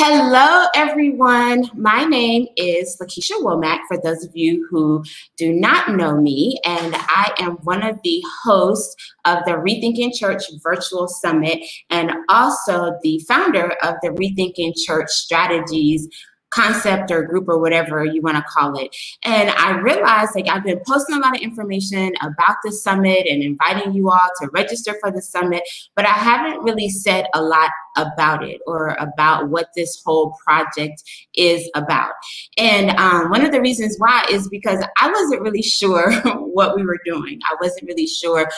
Hello, everyone. My name is LaKesha Womack, for those of you who do not know me, and I am one of the hosts of the Rethinking Church Virtual Summit and also the founder of the Rethinking Church Strategies concept or group or whatever you want to call it. And I realized I've been posting a lot of information about the summit and inviting you all to register for the summit, but I haven't really said a lot about it or about what this whole project is about. And one of the reasons why is because I wasn't really sure what we were doing. I wasn't really sure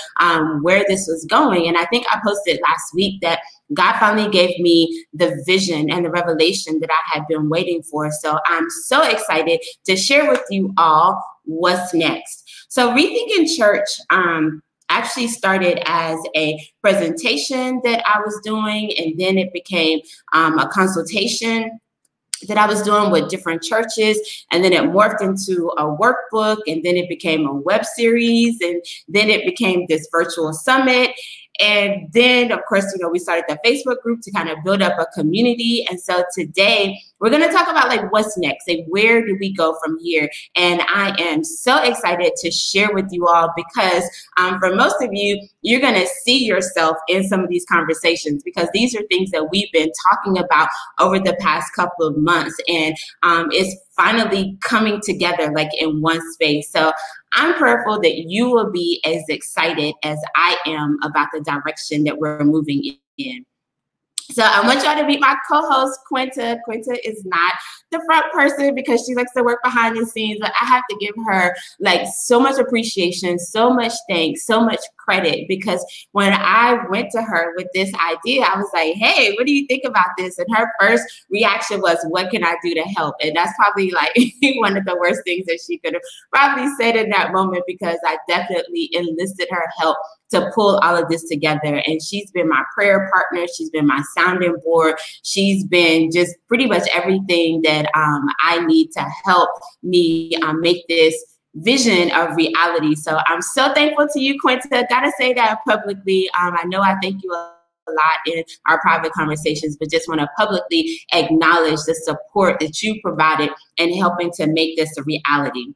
where this was going. And I think I posted last week that God finally gave me the vision and the revelation that I had been waiting for. So I'm so excited to share with you all what's next. So Rethinking Church actually started as a presentation that I was doing, and then it became a consultation that I was doing with different churches, and then it morphed into a workbook, and then it became a web series, and then it became this virtual summit. And then, of course, we started the Facebook group to kind of build up a community. And so today we're going to talk about what's next, where do we go from here? And I am so excited to share with you all because for most of you, you're going to see yourself in some of these conversations because these are things that we've been talking about over the past couple of months. And it's finally coming together in one space. So I'm prayerful that you will be as excited as I am about the direction that we're moving in. So I want y'all to meet my co-host, Quinta. Quinta is not the front person because she likes to work behind the scenes, but I have to give her so much appreciation, so much thanks, so much credit, because when I went to her with this idea, I was like, hey, what do you think about this? And her first reaction was, what can I do to help? And that's probably one of the worst things that she could have probably said in that moment, because I definitely enlisted her help to pull all of this together. And she's been my prayer partner. She's been my sounding board. She's been just pretty much everything that I need to help me make this vision of reality. So I'm so thankful to you, Quinta. Gotta say that publicly. I know I thank you a lot in our private conversations, but just want to publicly acknowledge the support that you provided in helping to make this a reality.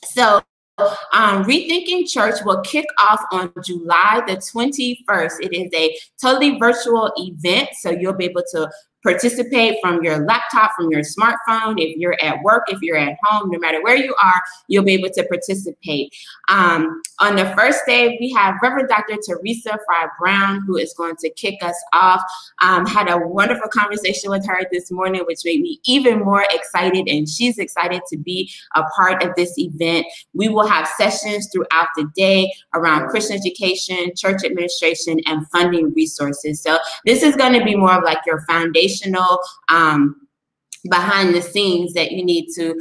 So Rethinking Church will kick off on July the 21st. It is a totally virtual event, so you'll be able to participate from your laptop, from your smartphone. If you're at work, if you're at home, no matter where you are, you'll be able to participate. On the first day, we have Reverend Dr. Teresa Fry Brown, who is going to kick us off. Had a wonderful conversation with her this morning, which made me even more excited, and she's excited to be a part of this event. We will have sessions throughout the day around Christian education, church administration, and funding resources. So this is going to be more of your foundational behind the scenes that you need to,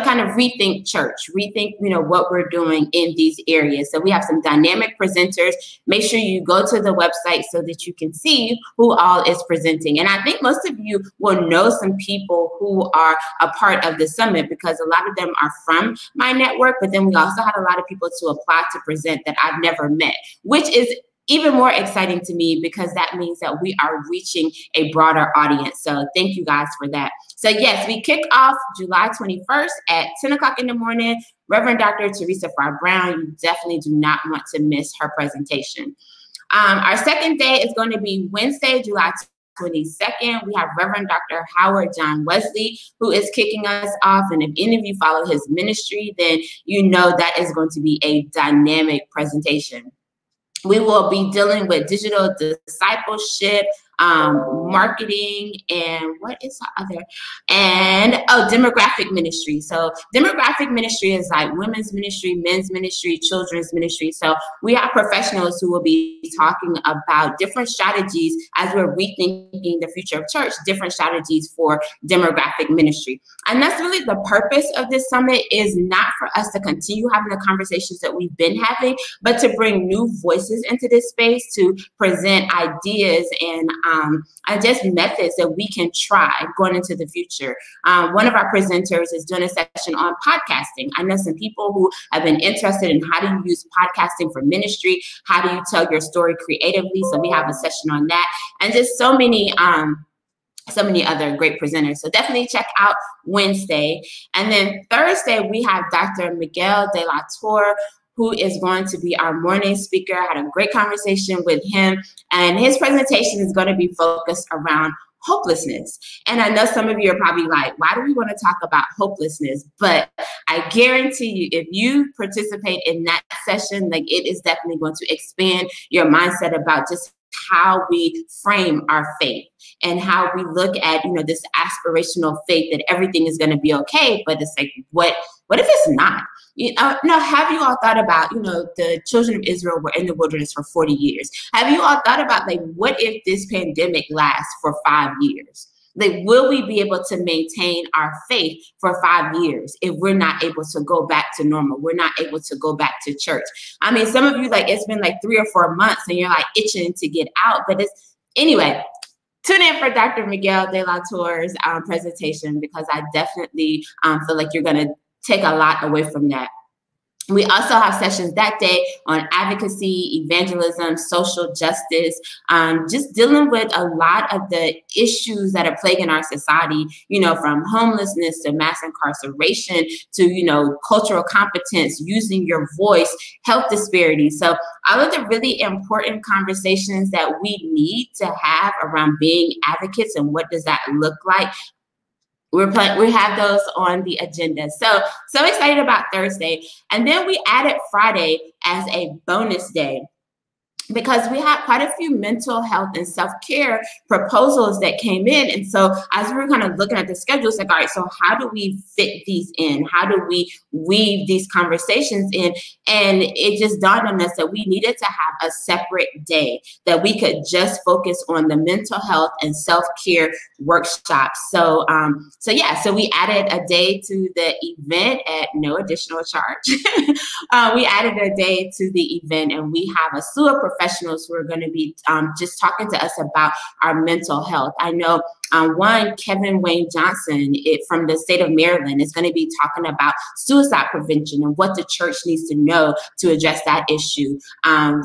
kind of rethink church, rethink, what we're doing in these areas. So we have some dynamic presenters. Make sure you go to the website so that you can see who all is presenting. And I think most of you will know some people who are a part of the summit because a lot of them are from my network, but then we also had a lot of people to apply to present that I've never met, which is even more exciting to me because that means that we are reaching a broader audience. So thank you guys for that. So yes, we kick off July 21st at 10 o'clock in the morning. Reverend Dr. Teresa Fry Brown, you definitely do not want to miss her presentation. Our second day is going to be Wednesday, July 22nd. We have Reverend Dr. Howard John Wesley, who is kicking us off. And if any of you follow his ministry, then you know that is going to be a dynamic presentation. We will be dealing with digital discipleship, marketing, and what is the other? And demographic ministry. So demographic ministry is women's ministry, men's ministry, children's ministry. So we have professionals who will be talking about different strategies as we're rethinking the future of church, different strategies for demographic ministry. And that's really the purpose of this summit, is not for us to continue having the conversations that we've been having, but to bring new voices into this space, to present ideas and just methods that we can try going into the future. One of our presenters is doing a session on podcasting. I know some people who have been interested in how do you use podcasting for ministry, how do you tell your story creatively. So we have a session on that, and just so many so many other great presenters. So definitely check out Wednesday. And then Thursday, we have Dr. Miguel de la Torre, who is going to be our morning speaker. I had a great conversation with him, and his presentation is going to be focused around hopelessness. And I know some of you are probably like, why do we want to talk about hopelessness? But I guarantee you, if you participate in that session, like, it is definitely going to expand your mindset about just how we frame our faith and how we look at, this aspirational faith that everything is going to be okay. But it's like, what if it's not? Have you all thought about, the children of Israel were in the wilderness for 40 years. Have you all thought about, like, what if this pandemic lasts for 5 years? Like, will we be able to maintain our faith for 5 years if we're not able to go back to normal? We're not able to go back to church. I mean, some of you, like, it's been like 3 or 4 months and you're like itching to get out. But anyway, tune in for Dr. Miguel de la Torre's presentation, because I definitely feel like you're going to take a lot away from that. We also have sessions that day on advocacy, evangelism, social justice, just dealing with a lot of the issues that are plaguing our society, from homelessness to mass incarceration to, cultural competence, using your voice, health disparities. So all of the really important conversations that we need to have around being advocates and what does that look like. We have those on the agenda. So excited about Thursday. And then we added Friday as a bonus day, because we had quite a few mental health and self-care proposals that came in. And so as we were kind of looking at the schedule, it's like, all right, so how do we fit these in? How do we weave these conversations in? And it just dawned on us that we needed to have a separate day that we could just focus on the mental health and self-care workshops. So we added a day to the event at no additional charge. We added a day to the event, and we have a slew of professionals who are going to be just talking to us about our mental health. I know Kevin Wayne Johnson from the state of Maryland is going to be talking about suicide prevention and what the church needs to know to address that issue.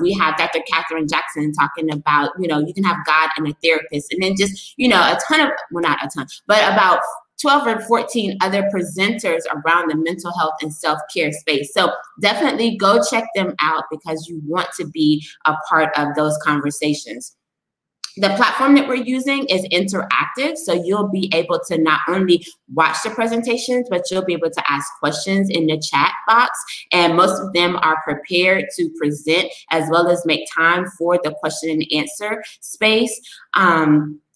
We have Dr. Catherine Jackson talking about, you can have God and a therapist, and then just, not a ton, but about 12 or 14 other presenters around the mental health and self-care space. So definitely go check them out, because you want to be a part of those conversations. The platform that we're using is interactive, so you'll be able to not only watch the presentations, but you'll be able to ask questions in the chat box, and most of them are prepared to present as well as make time for the question and answer space.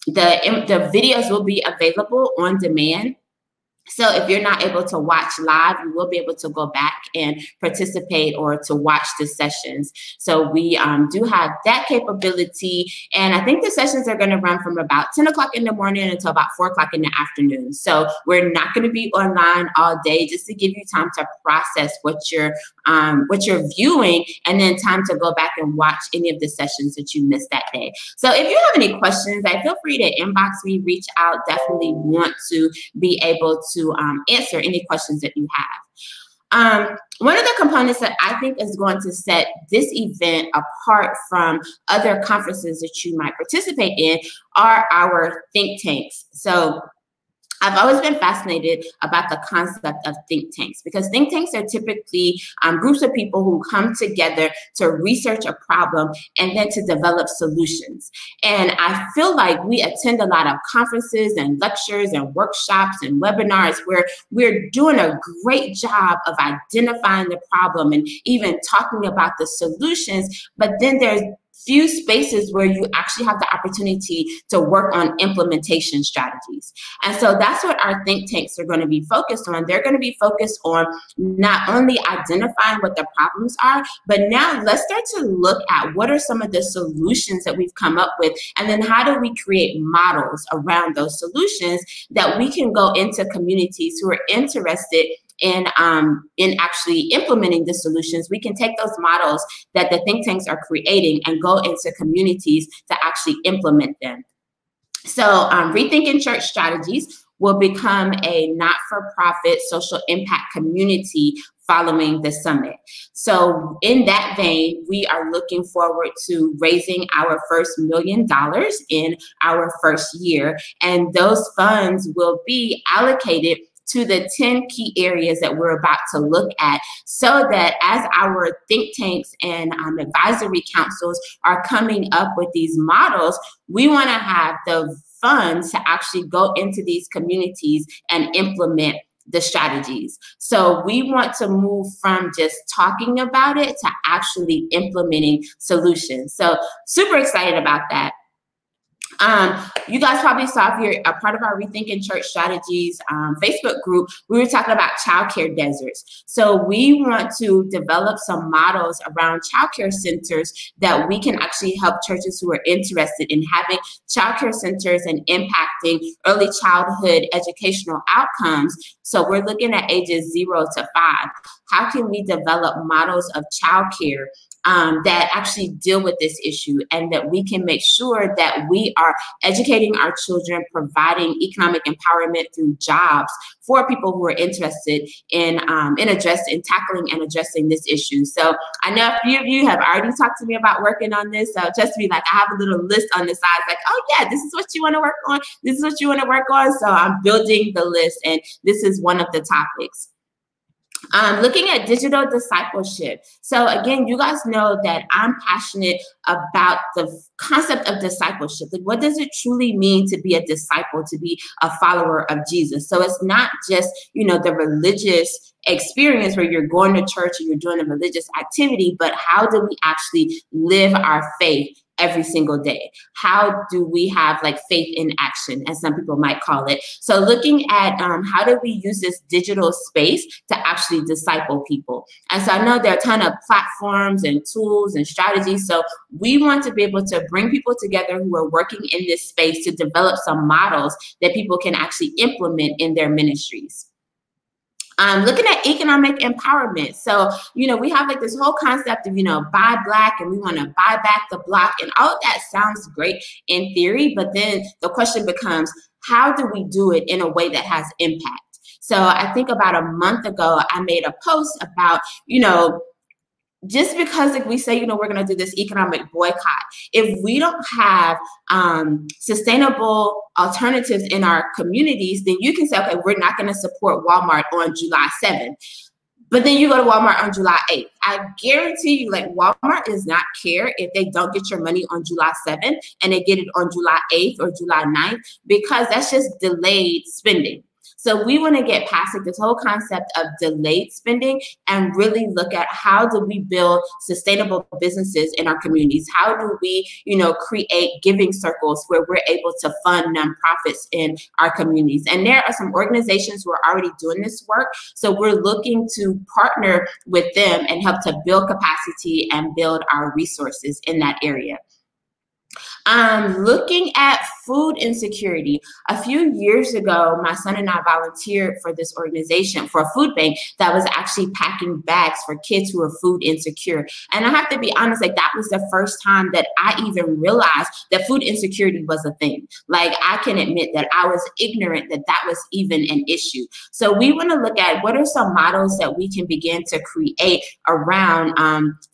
The videos will be available on demand. So if you're not able to watch live, you will be able to go back and participate or to watch the sessions. So we do have that capability. And I think the sessions are going to run from about 10 o'clock in the morning until about 4 o'clock in the afternoon. So we're not going to be online all day, just to give you time to process what you're viewing, and then time to go back and watch any of the sessions that you missed that day. So if you have any questions, feel free to inbox me, reach out. Definitely want to be able to answer any questions that you have. One of the components that I think is going to set this event apart from other conferences that you might participate in are our think tanks. So I've always been fascinated about the concept of think tanks, because think tanks are typically groups of people who come together to research a problem and then to develop solutions. And I feel like we attend a lot of conferences and lectures and workshops and webinars where we're doing a great job of identifying the problem and even talking about the solutions, but then there's few spaces where you actually have the opportunity to work on implementation strategies. And so that's what our think tanks are going to be focused on. They're going to be focused on not only identifying what the problems are, but now let's start to look at what are some of the solutions that we've come up with, and then how do we create models around those solutions that we can go into communities who are interested in actually implementing the solutions. We can take those models that the think tanks are creating and go into communities to actually implement them. So Rethinking Church Strategies will become a not-for-profit social impact community following the summit. So in that vein, we are looking forward to raising our first $1 million in our first year. And those funds will be allocated to the 10 key areas that we're about to look at, so that as our think tanks and advisory councils are coming up with these models, we want to have the funds to actually go into these communities and implement the strategies. So we want to move from just talking about it to actually implementing solutions. So super excited about that. You guys probably saw, if you're a part of our Rethinking Church Strategies Facebook group, we were talking about childcare deserts. So we want to develop some models around childcare centers that we can actually help churches who are interested in having childcare centers and impacting early childhood educational outcomes. So we're looking at ages 0 to 5. How can we develop models of childcare that actually deal with this issue, and that we can make sure that we are educating our children, providing economic empowerment through jobs for people who are interested in tackling and addressing this issue. So I know a few of you have already talked to me about working on this. So just to be like, I have a little list on the side, like, oh yeah, this is what you want to work on. This is what you want to work on. So I'm building the list, and this is one of the topics. Looking at digital discipleship. So again, you guys know that I'm passionate about the concept of discipleship. Like, what does it truly mean to be a disciple, to be a follower of Jesus? So it's not just, the religious experience where you're going to church and you're doing a religious activity, but how do we actually live our faith every single day? How do we have faith in action, as some people might call it? So looking at how do we use this digital space to actually disciple people? And so I know there are a ton of platforms and tools and strategies. So we want to be able to bring people together who are working in this space to develop some models that people can actually implement in their ministries. Looking at economic empowerment. So, we have this whole concept of, buy black, and we want to buy back the block, and all of that sounds great in theory, but then the question becomes, how do we do it in a way that has impact? So I think about a month ago, I made a post about, just because we say, we're going to do this economic boycott, if we don't have sustainable alternatives in our communities, then you can say, okay, we're not going to support Walmart on July 7th. But then you go to Walmart on July 8th. I guarantee you, Walmart does not care if they don't get your money on July 7th and they get it on July 8th or July 9th, because that's just delayed spending. So we want to get past this whole concept of delayed spending and really look at how do we build sustainable businesses in our communities? How do we, create giving circles where we're able to fund nonprofits in our communities? And there are some organizations who are already doing this work. So we're looking to partner with them and help to build capacity and build our resources in that area. Looking at food insecurity. A few years ago, my son and I volunteered for this organization, for a food bank that was actually packing bags for kids who are food insecure. And I have to be honest, that was the first time that I even realized that food insecurity was a thing. I can admit that I was ignorant that that was even an issue. So we want to look at what are some models that we can begin to create around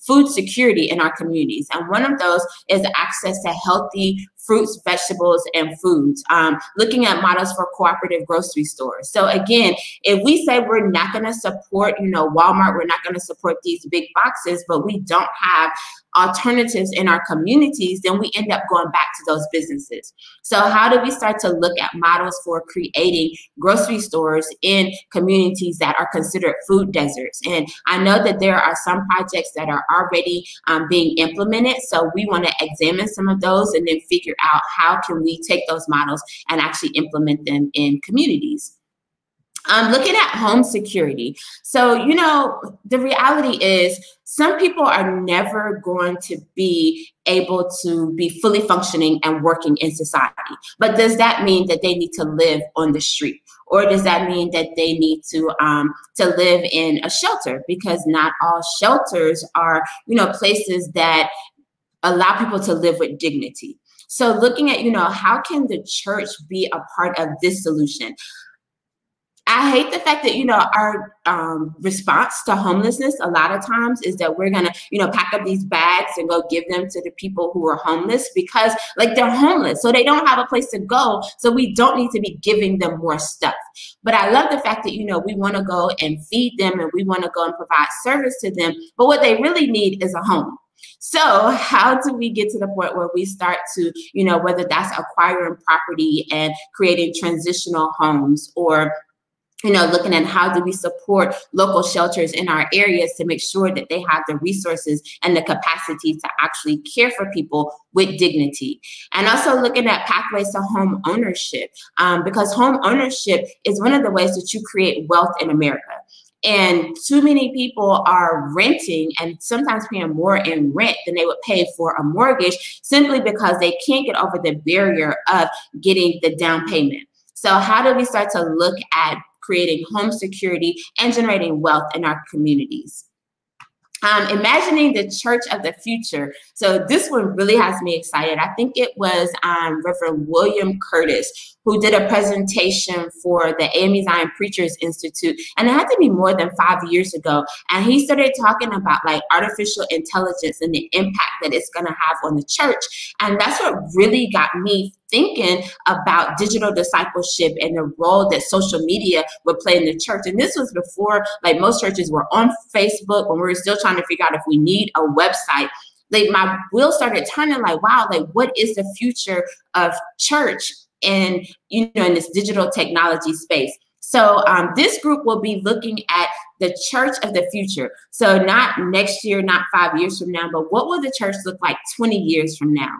food security in our communities. And one of those is access to healthy fruits, vegetables, and foods, looking at models for cooperative grocery stores. So again, if we say we're not going to support, Walmart, we're not going to support these big boxes, but we don't have alternatives in our communities, then we end up going back to those businesses. So how do we start to look at models for creating grocery stores in communities that are considered food deserts? And I know that there are some projects that are already being implemented. So we want to examine some of those and then figure out how can we take those models and actually implement them in communities. Looking at home security. So, the reality is some people are never going to be able to be fully functioning and working in society. But does that mean that they need to live on the street? Or does that mean that they need to live in a shelter? Because not all shelters are, places that allow people to live with dignity. So looking at, how can the church be a part of this solution? I hate the fact that, our response to homelessness a lot of times is that we're going to, pack up these bags and go give them to the people who are homeless because like they're homeless. So they don't have a place to go. So we don't need to be giving them more stuff. But I love the fact that, we want to go and feed them and we want to go and provide service to them. But what they really need is a home. So how do we get to the point where we start to, whether that's acquiring property and creating transitional homes, or looking at how do we support local shelters in our areas to make sure that they have the resources and the capacity to actually care for people with dignity. And also looking at pathways to home ownership, because home ownership is one of the ways that you create wealth in America. And too many people are renting and sometimes paying more in rent than they would pay for a mortgage simply because they can't get over the barrier of getting the down payment. So how do we start to look at creating home security and generating wealth in our communities? Imagining the church of the future. So this one really has me excited. I think it was Reverend William Curtis who did a presentation for the AME Zion Preachers Institute. And it had to be more than 5 years ago. And he started talking about like artificial intelligence and the impact that it's going to have on the church. And that's what really got me thinking about digital discipleship and the role that social media would play in the church. And this was before like most churches were on Facebook, when we were still trying to figure out if we need a website. Like my wheels started turning like, wow, like what is the future of church in, in this digital technology space? So this group will be looking at the church of the future. So not next year, not 5 years from now, but what will the church look like 20 years from now?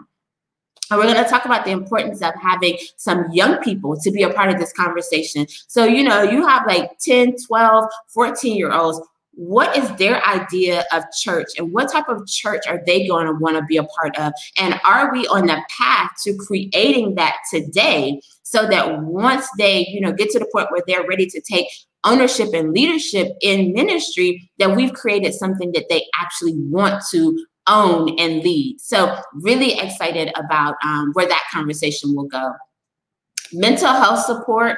And we're going to talk about the importance of having some young people to be a part of this conversation. So, you have like 10, 12, 14-year-olds. What is their idea of church and what type of church are they going to want to be a part of? And are we on the path to creating that today so that once they, get to the point where they're ready to take ownership and leadership in ministry, that we've created something that they actually want to own and lead? So really excited about where that conversation will go. Mental health support.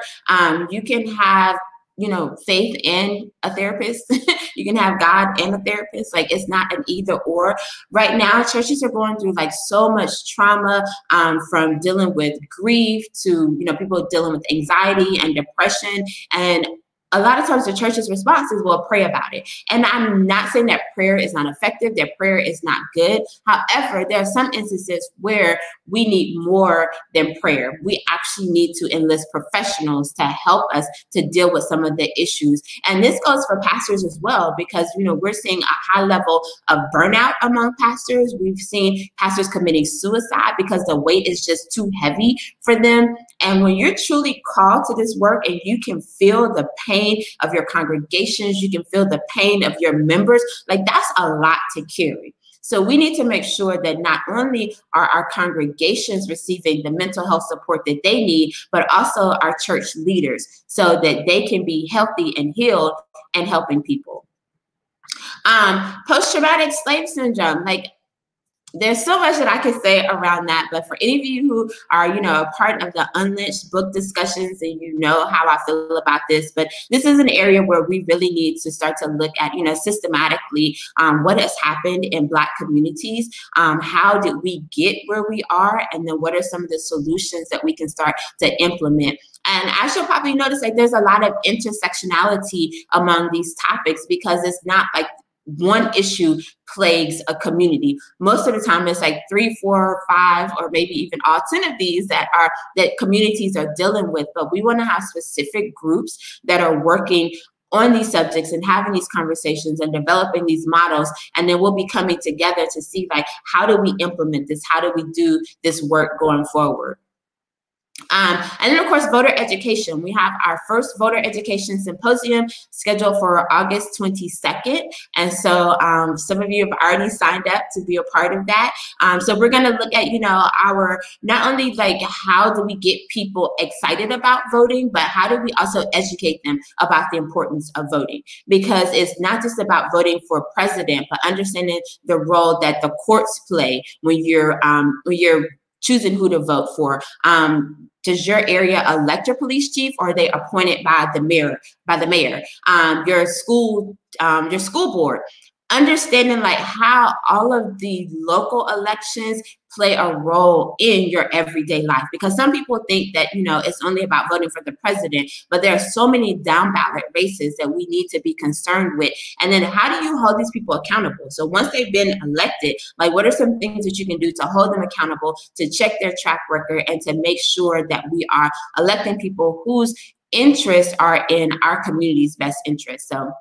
You can have faith in a therapist. You can have God and a therapist. Like it's not an either or. Right now, churches are going through like so much trauma, from dealing with grief to, people dealing with anxiety and depression. And a lot of times the church's response is, well, pray about it. And I'm not saying that prayer is not effective, that prayer is not good. However, there are some instances where we need more than prayer. We actually need to enlist professionals to help us to deal with some of the issues. And this goes for pastors as well, because, we're seeing a high level of burnout among pastors. We've seen pastors committing suicide because the weight is just too heavy for them. And when you're truly called to this work and you can feel the pain of your congregations, you can feel the pain of your members, like that's a lot to carry. So we need to make sure that not only are our congregations receiving the mental health support that they need, but also our church leaders so that they can be healthy and healed and helping people. Post-traumatic slave syndrome, like there's so much that I could say around that, but for any of you who are, a part of the Unlynched book discussions, and how I feel about this, but this is an area where we really need to start to look at, systematically what has happened in Black communities, how did we get where we are, and then what are some of the solutions that we can start to implement. And as you'll probably notice, like there's a lot of intersectionality among these topics because it's not like one issue plagues a community. Most of the time it's like 3, 4, 5, or maybe even all 10 of these that communities are dealing with. But we want to have specific groups that are working on these subjects and having these conversations and developing these models. And then we'll be coming together to see like, how do we implement this? How do we do this work going forward? And then, of course, voter education. We have our first voter education symposium scheduled for August 22nd. And so some of you have already signed up to be a part of that. So we're going to look at, our not only like how do we get people excited about voting, but how do we also educate them about the importance of voting? Because it's not just about voting for president, but understanding the role that the courts play when you're choosing who to vote for. Does your area elect your police chief, or are they appointed by the mayor? Your school board. Understanding like how all of the local elections play a role in your everyday life, because some people think that, you know, it's only about voting for the president, but there are so many down ballot races that we need to be concerned with. And then how do you hold these people accountable? So once they've been elected, like what are some things that you can do to hold them accountable, to check their track record, and to make sure that we are electing people whose interests are in our community's best interest? So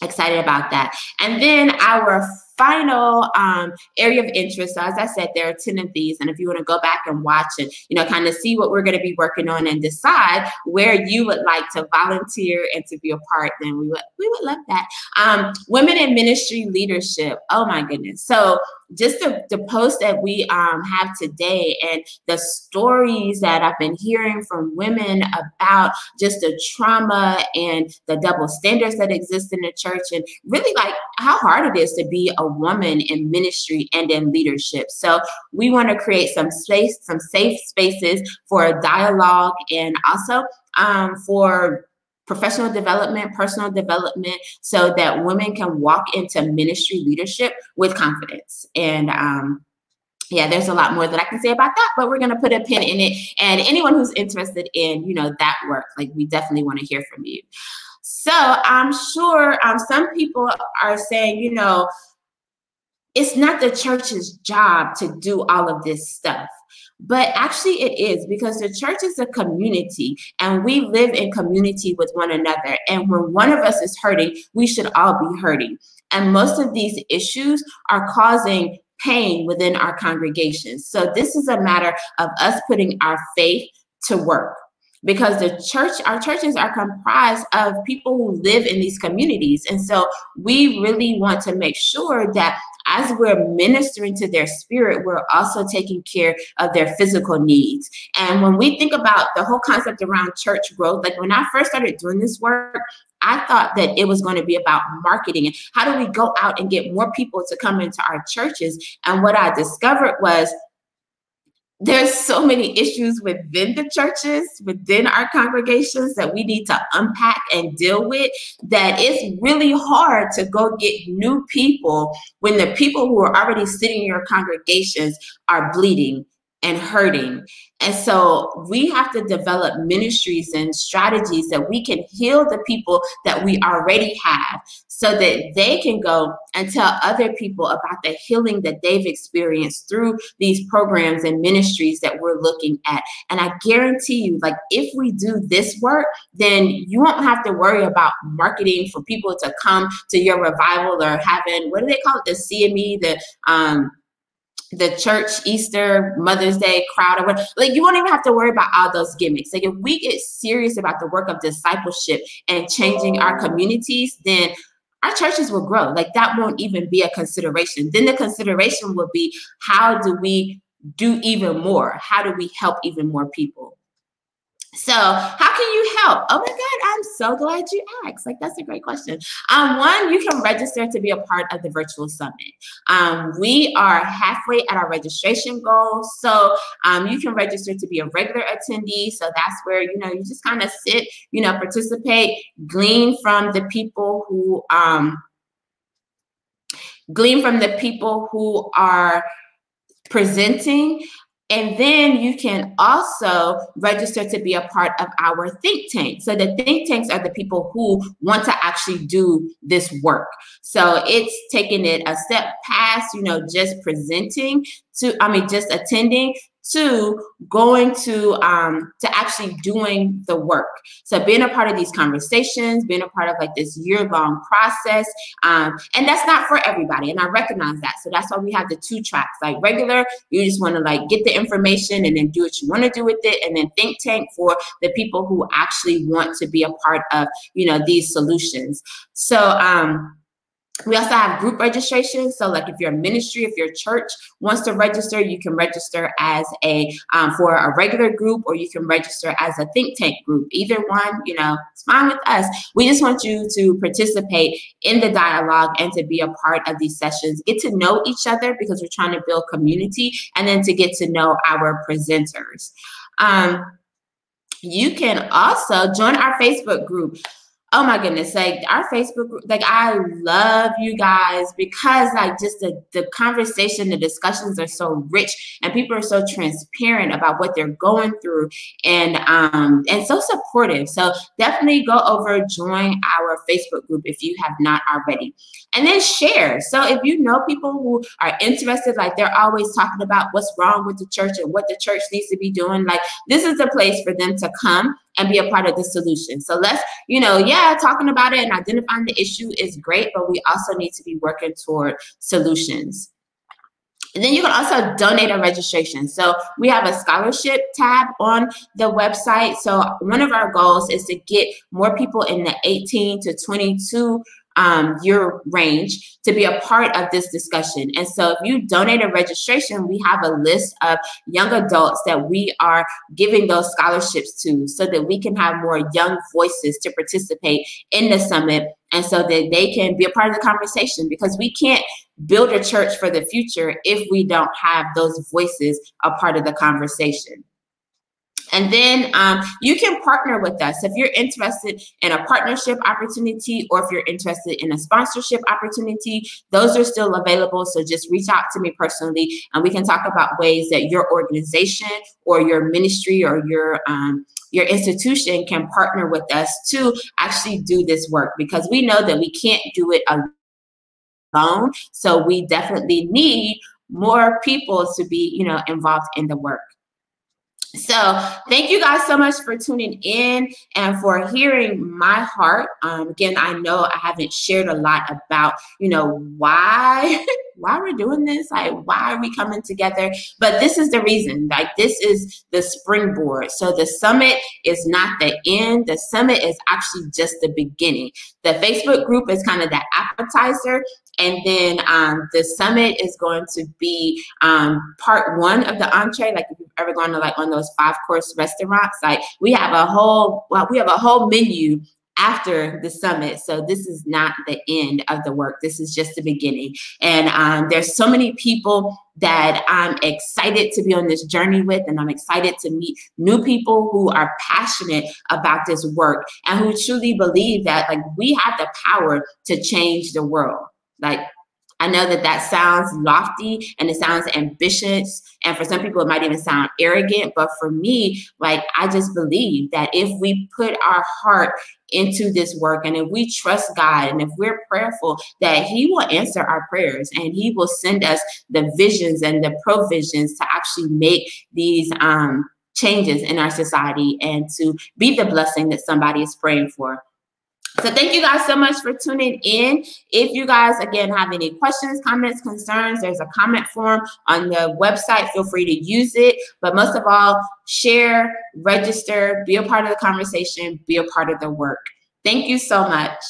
excited about that. And then our final area of interest. So as I said, there are 10 of these. And if you want to go back and watch and, you know, kind of see what we're going to be working on and decide where you would like to volunteer and to be a part, then we would love that. Women in ministry leadership. Oh my goodness. So just the post that we have today and the stories that I've been hearing from women about just the trauma and the double standards that exist in the church, and really like how hard it is to be a woman in ministry and in leadership. So we want to create some safe spaces for dialogue, and also for professional development, personal development, so that women can walk into ministry leadership with confidence. And yeah, there's a lot more that I can say about that, but we're going to put a pin in it. And anyone who's interested in, you know, that work, like we definitely want to hear from you. So I'm sure some people are saying, you know, it's not the church's job to do all of this stuff. But actually it is, because the church is a community and we live in community with one another. And when one of us is hurting, we should all be hurting. And most of these issues are causing pain within our congregations. So this is a matter of us putting our faith to work, because our churches are comprised of people who live in these communities. And so we really want to make sure that as we're ministering to their spirit, we're also taking care of their physical needs. And when we think about the whole concept around church growth, like when I first started doing this work, I thought that it was going to be about marketing and how do we go out and get more people to come into our churches. And what I discovered was there's so many issues within the churches, within our congregations, that we need to unpack and deal with, that it's really hard to go get new people when the people who are already sitting in your congregations are bleeding and hurting. And so we have to develop ministries and strategies that we can heal the people that we already have, so that they can go and tell other people about the healing that they've experienced through these programs and ministries that we're looking at. And I guarantee you, like, if we do this work, then you won't have to worry about marketing for people to come to your revival, or having, what do they call it, the CME, the church Easter Mother's Day crowd, or whatever. Like, you won't even have to worry about all those gimmicks. Like, if we get serious about the work of discipleship and changing our communities, then our churches will grow. Like, that won't even be a consideration. Then the consideration will be, how do we do even more? How do we help even more people? So how can you help? Oh my God, I'm so glad you asked. Like, that's a great question. One, you can register to be a part of the virtual summit. We are halfway at our registration goal. So you can register to be a regular attendee. So that's where, you know, you just kind of sit, you know, participate, glean from the people who are presenting. And then you can also register to be a part of our think tank. So the think tanks are the people who want to actually do this work. So it's taking it a step past, you know, just just attending, to going to actually doing the work. So being a part of these conversations, being a part of like this year-long process, and that's not for everybody, and I recognize that. So that's why we have the 2 tracks. Like, regular, you just want to like get the information and then do what you want to do with it, and then think tank for the people who actually want to be a part of, you know, these solutions. So We also have group registration. So like if you're a ministry, if your church wants to register, you can register as a for a regular group, or you can register as a think tank group. Either one, it's fine with us. We just want you to participate in the dialogue and to be a part of these sessions. Get to know each other, because we're trying to build community, and then to get to know our presenters. You can also join our Facebook group. Oh my goodness, like our Facebook group, like I love you guys, because like just the conversation, the discussions are so rich, and people are so transparent about what they're going through, and so supportive. So definitely go over, join our Facebook group if you have not already. And then share. So if you know people who are interested, like they're always talking about what's wrong with the church and what the church needs to be doing, like this is the place for them to come and be a part of the solution. So let's, talking about it and identifying the issue is great, but we also need to be working toward solutions. And then you can also donate a registration. So we have a scholarship tab on the website. So one of our goals is to get more people in the 18 to 22 year range to be a part of this discussion. And so if you donate a registration, we have a list of young adults that we are giving those scholarships to, so that we can have more young voices to participate in the summit, and so that they can be a part of the conversation, because we can't build a church for the future if we don't have those voices a part of the conversation. And then you can partner with us. If you're interested in a partnership opportunity, or if you're interested in a sponsorship opportunity, those are still available. So just reach out to me personally, and we can talk about ways that your organization or your ministry or your institution can partner with us to actually do this work, because we know that we can't do it alone. So we definitely need more people to be, involved in the work. So thank you guys so much for tuning in and for hearing my heart. Again, I know I haven't shared a lot about, why we're doing this, like why are we coming together? But this is the reason, like this is the springboard. So the summit is not the end. The summit is actually just the beginning. The Facebook group is kind of the appetizer. And then the summit is going to be part one of the entree. Like if you've ever gone to like on those 5-course restaurants, like we have a whole menu after the summit. So this is not the end of the work. This is just the beginning. And there's so many people that I'm excited to be on this journey with, and I'm excited to meet new people who are passionate about this work and who truly believe that like we have the power to change the world. Like, I know that sounds lofty and it sounds ambitious, and for some people it might even sound arrogant, but for me, like I just believe that if we put our heart into this work, and if we trust God, and if we're prayerful, that He will answer our prayers, and He will send us the visions and the provisions to actually make these changes in our society and to be the blessing that somebody is praying for. So thank you guys so much for tuning in. If you guys, again, have any questions, comments, concerns, there's a comment form on the website. Feel free to use it. But most of all, share, register, be a part of the conversation, be a part of the work. Thank you so much.